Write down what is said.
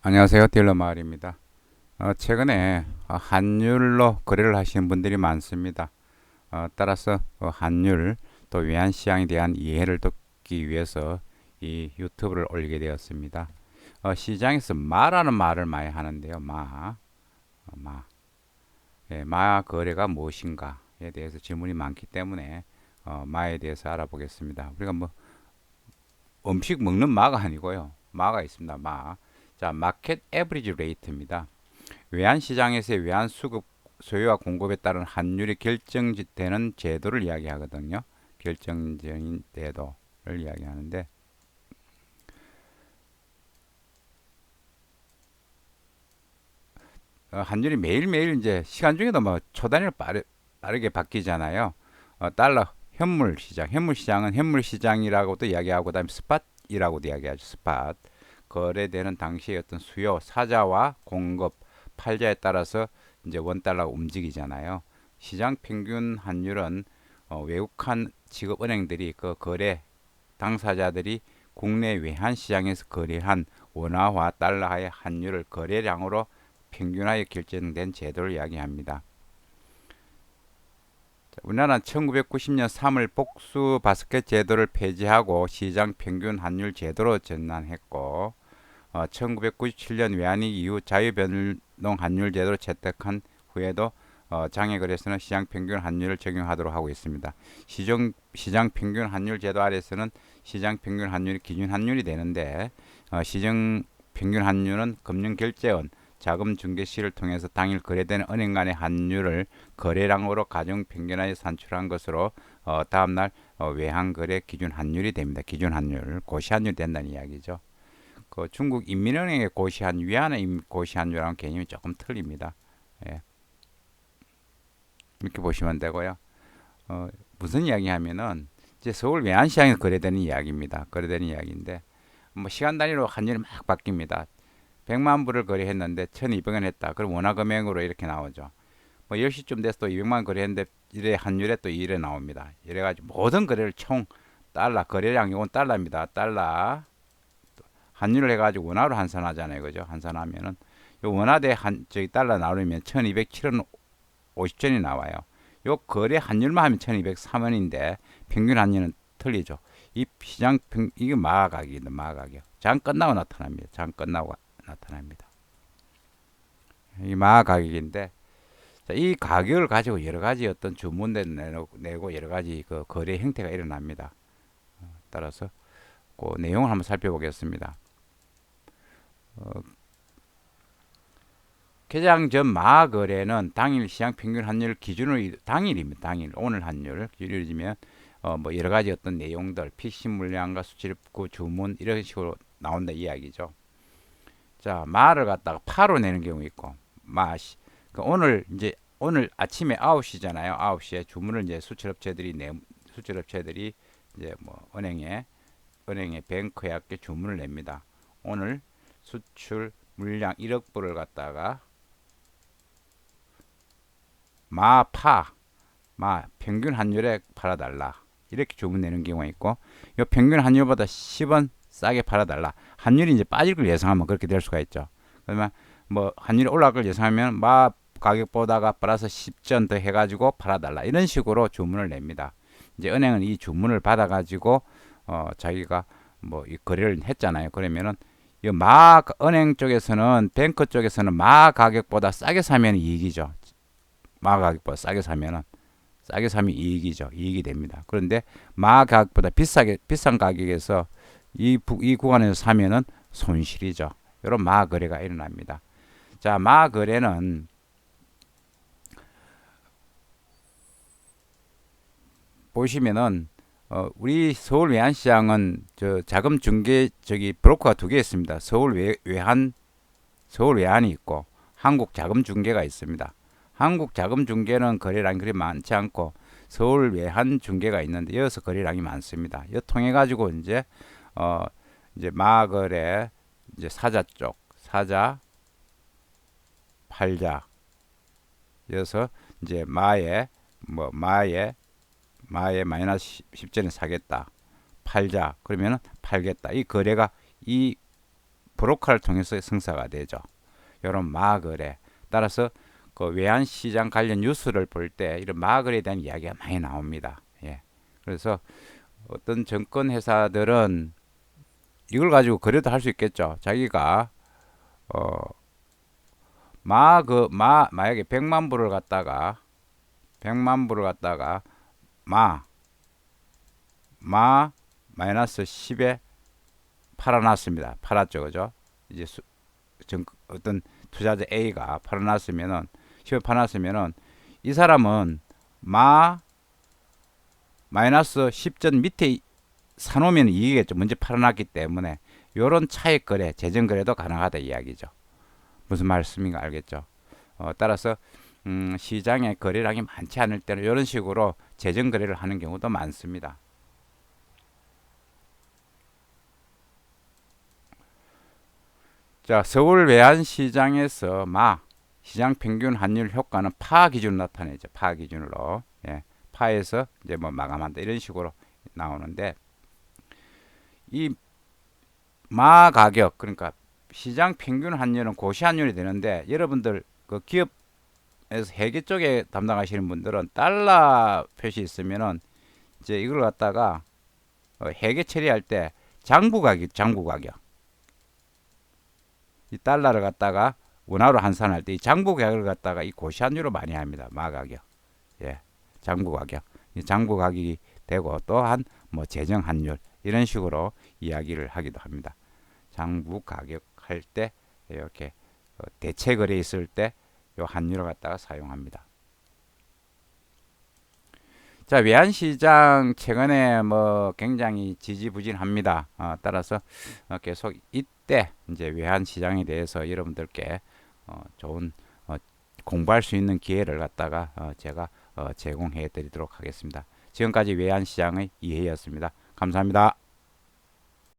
안녕하세요. 딜러마을입니다. 최근에 환율로 거래를 하시는 분들이 많습니다. 따라서 환율 또 외환시장에 대한 이해를 돕기 위해서 이 유튜브를 올리게 되었습니다. 시장에서 마라는 말을 많이 하는데요. 마. 예, 마 거래가 무엇인가에 대해서 질문이 많기 때문에 마에 대해서 알아보겠습니다. 우리가 뭐 음식 먹는 마가 아니고요. 마가 있습니다. 마. 자, 마켓 에브리지 레이트입니다. 외환시장에서의 외환 수급 소요와 공급에 따른 환율이 결정되는 제도를 이야기하거든요. 결정적인 제도를 이야기하는데 환율이 매일매일 이제 시간 중에도 뭐 초단위로 빠르게 바뀌잖아요. 달러 현물 시장, 현물 시장은 현물 시장이라고도 이야기하고 그다음에 스팟이라고도 이야기하죠. 스팟. 거래되는 당시의 어떤 수요, 사자와 공급, 팔자에 따라서 이제 원달러가 움직이잖아요. 시장 평균 환율은 외국한 직업은행들이 그 거래 당사자들이 국내 외환 시장에서 거래한 원화와 달러의 환율을 거래량으로 평균하여 결정된 제도를 이야기합니다. 우리나라는 1990년 3월 복수 바스켓 제도를 폐지하고 시장 평균 환율 제도로 전환했고 1997년 외환위기 이후 자유변동 환율 제도를 채택한 후에도 장외거래소는 시장 평균 환율을 적용하도록 하고 있습니다. 시장 평균 환율 제도 아래서는 시장 평균 환율이 기준 환율이 되는데 시장 평균 환율은 금융결제원, 자금 중개실을 통해서 당일 거래되는 은행 간의 환율을 거래량으로 가중 평균하여 산출한 것으로 다음날 외환거래 기준 환율이 됩니다. 기준 환율, 고시환율이 된다는 이야기죠. 그 중국 인민은행의 고시한 위안의 고시한유라는 개념이 조금 틀립니다. 예, 이렇게 보시면 되고요. 어, 무슨 이야기하면은 이제 서울 외환시장에서 거래되는 이야기입니다. 거래되는 이야기인데 뭐 시간 단위로 환율이 막 바뀝니다. 100만 불을 거래했는데 1,200원 했다. 그럼 원화 금액으로 이렇게 나오죠. 뭐 10시쯤 돼서 또 200만 원 거래했는데 이래 환율에 또 이래 나옵니다. 이래가지고 모든 거래를 총 달러 거래량 이건 달러입니다. 달러 환율을 해가지고 원화로 환산하잖아요. 그죠? 환산하면은 요 원화대 저기 달러 나누면 1207원 50전이 나와요. 요 거래 환율만 하면 1203원인데 평균 환율은 틀리죠. 이 시장 이게 마가격입니다. 마가격. 장 끝나고 나타납니다. 장 끝나고 나타납니다. 이 마가격인데 이 가격을 가지고 여러 가지 어떤 주문을 내고 여러 가지 그 거래 형태가 일어납니다. 따라서 그 내용을 한번 살펴보겠습니다. 어, 개장 전 마거래는 당일 시장 평균 환율 기준으로 당일입니다. 당일 오늘 환율 기준으로 지면 뭐 여러 가지 어떤 내용들 PC 물량과 수출입구 주문 이런 식으로 나온다 이야기죠. 자 마를 갖다가 파로 내는 경우 있고 마시 그 오늘 아침에 9시잖아요. 9시에 주문을 이제 수출업체들이 이제 뭐 은행에 뱅크에 주문을 냅니다. 오늘 수출 물량 1억 불을 갖다가 평균 환율에 팔아달라 이렇게 주문 내는 경우가 있고 이 평균 환율보다 10원 싸게 팔아달라 환율이 이제 빠질 걸 예상하면 그렇게 될 수가 있죠. 그러면 뭐 환율이 올라갈 걸 예상하면 가격보다가 플러스 10전 더 해가지고 팔아달라 이런 식으로 주문을 냅니다. 이제 은행은 이 주문을 받아가지고 자기가 뭐 이 거래를 했잖아요. 그러면은 은행 쪽에서는 뱅크 쪽에서는 가격보다 싸게 사면 이익이죠. 가격보다 싸게 사면 이익이죠. 이익이 됩니다. 그런데 가격보다 비싼 가격에서 이 구간에서 사면은 손실이죠. 이런 거래가 일어납니다. 자, 거래는 보시면은 우리 서울 외환시장은 자금 중개 브로커가 두 개 있습니다. 서울 외환이 있고 한국 자금 중개가 있습니다. 한국 자금 중개는 거래량이 그리 많지 않고 서울 외환 중개가 있는데 여기서 거래량이 많습니다. 이 통해 가지고 이제 마거래 이제 사자 팔자 여기서 이제 마에 마이너스 10전에 사겠다. 팔자 그러면은 팔겠다. 이 거래가 이 브로커를 통해서 성사가 되죠. 이런 마거래. 따라서 그 외환시장 관련 뉴스를 볼 때 이런 마거래에 대한 이야기가 많이 나옵니다. 예. 그래서 어떤 증권 회사들은 이걸 가지고 거래도 할 수 있겠죠. 자기가 어 만약에 100만 불을 갖다가 마 마이너스 10에 팔아놨습니다. 팔았죠, 그죠? 이제 어떤 투자자 A가 팔아놨으면은 10에 팔아놨으면은 이 사람은 마이너스 10전 밑에 사놓으면 이익이겠죠. 먼저 팔아놨기 때문에 요런 차익 거래, 재정 거래도 가능하다 이야기죠. 무슨 말씀인가 알겠죠? 따라서 시장에 거래량이 많지 않을 때는 이런 식으로 재정 거래를 하는 경우도 많습니다. 자, 서울 외환시장에서 시장 평균 환율 효과는 파 기준으로 나타내죠. 파 기준으로. 예, 파에서 이제 뭐 마감한다 이런 식으로 나오는데 이 가격 그러니까 시장 평균 환율은 고시 환율이 되는데 여러분들 그 기업에서 회계 쪽에 담당하시는 분들은 달러 표시 있으면은 이제 이걸 갖다가 회계 처리할 때 장부 가격 이 달러를 갖다가 원화로 환산할 때 이 장부 가격을 갖다가 이 고시 환율로 많이 합니다. 가격. 예. 장부 가격. 이 장부 가격이 되고 또한 뭐 재정 환율 이런 식으로 이야기를 하기도 합니다. 장부 가격 할 때 이렇게 대체 거래 있을 때 요 환율을 갖다가 사용합니다. 자, 외환시장 최근에 뭐 굉장히 지지부진합니다. 따라서 계속 이때 이제 외환시장에 대해서 여러분들께 좋은 공부할 수 있는 기회를 갖다가 제가 제공해 드리도록 하겠습니다. 지금까지 외환시장의 이해였습니다. 감사합니다.